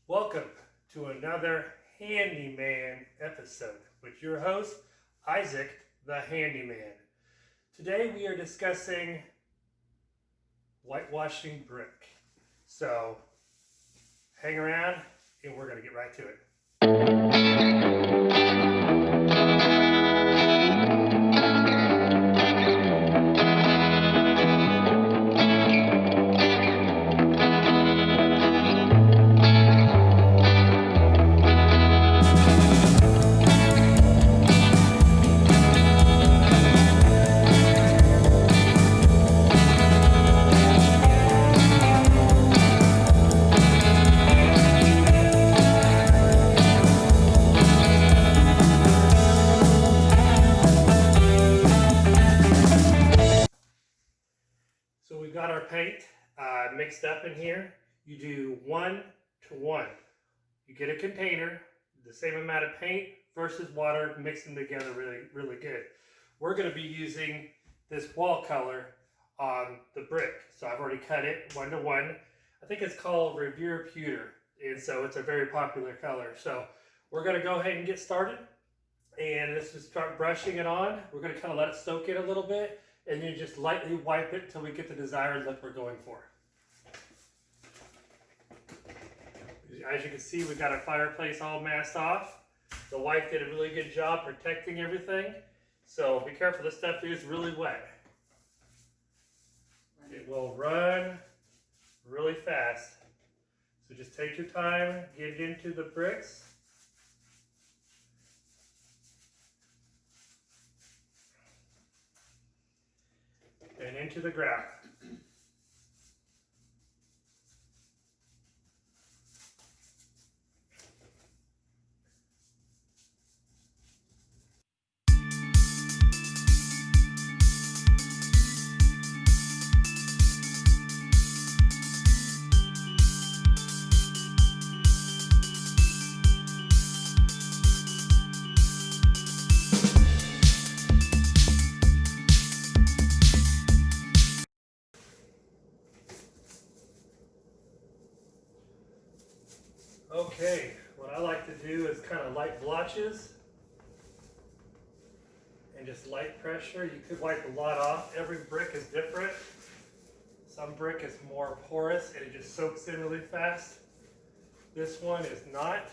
Welcome to another Handyman episode with your host, Isaac the Handyman. Today we are discussing whitewashing brick. So hang around and we're going to get right to it. So we've got our paint mixed up in here. You do 1 to 1. You get a container, the same amount of paint versus water, mix them together really good. We're going to be using this wall color on the brick. So I've already cut it 1 to 1. I think it's called Revere Pewter, and so it's a very popular color. So we're going to go ahead and get started, and let's just start brushing it on. We're going to kind of let it soak in a little bit, and then just lightly wipe it until we get the desired look we're going for. As you can see, we've got our fireplace all masked off. The wife did a really good job protecting everything. So be careful, this stuff is really wet. It will run really fast. So just take your time, get it into the bricks. And into the ground. Okay, what I like to do is kind of light blotches and just light pressure. You could wipe a lot off. Every brick is different. Some brick is more porous and it just soaks in really fast. This one is not.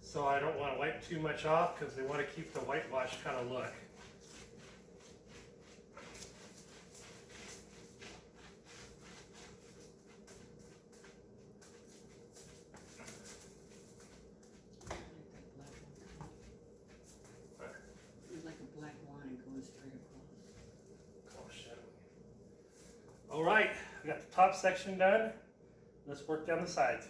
So I don't want to wipe too much off because they want to keep the whitewash kind of look. All right, we got the top section done. Let's work down the sides.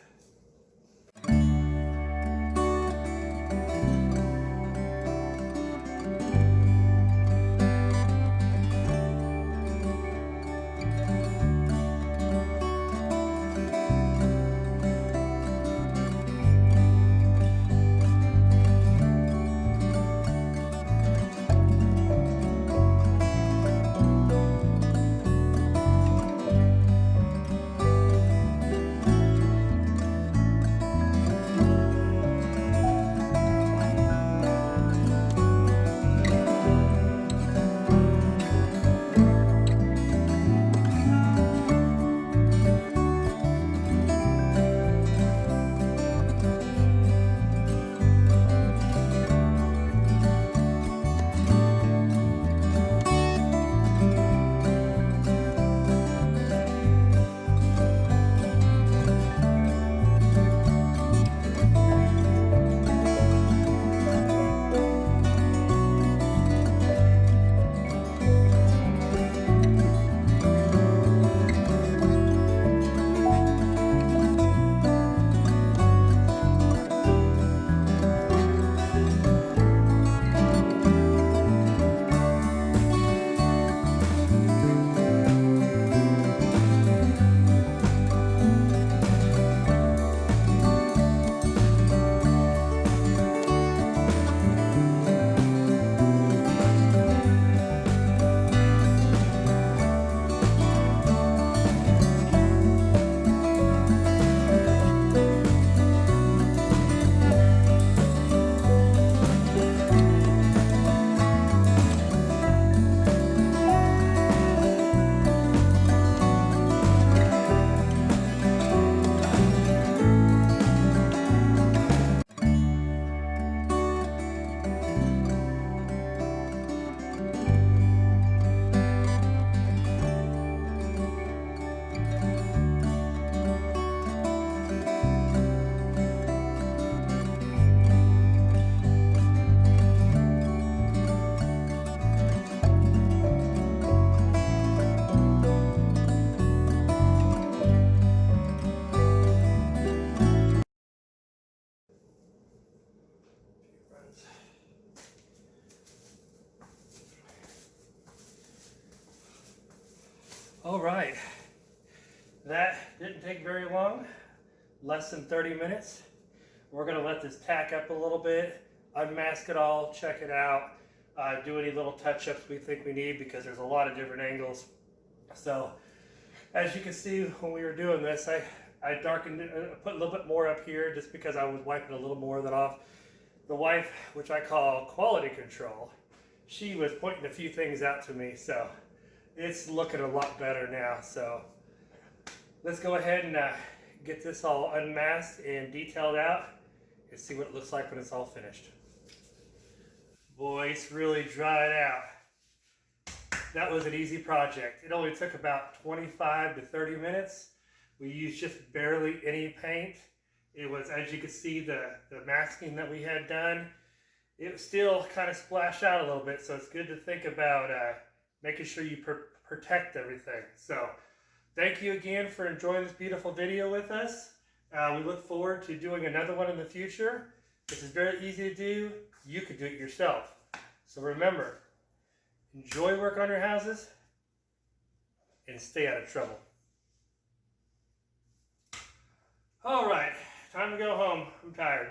All right, that didn't take very long, less than 30 minutes. We're gonna let this tack up a little bit, unmask it all, check it out, do any little touch-ups we think we need because there's a lot of different angles. So as you can see when we were doing this, I darkened it, put a little bit more up here just because I was wiping a little more of that off. The wife, which I call quality control, she was pointing a few things out to me, so it's looking a lot better now. So let's go ahead and get this all unmasked and detailed out and see what it looks like when it's all finished. Boy, it's really dried out. That was an easy project. It only took about 25 to 30 minutes. We used just barely any paint. It was, as you can see, the masking that we had done, it was still kind of splashed out a little bit, so it's good to think about making sure you protect everything. So thank you again for enjoying this beautiful video with us. We look forward to doing another one in the future. This is very easy to do. You can do it yourself. So remember, enjoy work on your houses and stay out of trouble. All right, time to go home. I'm tired.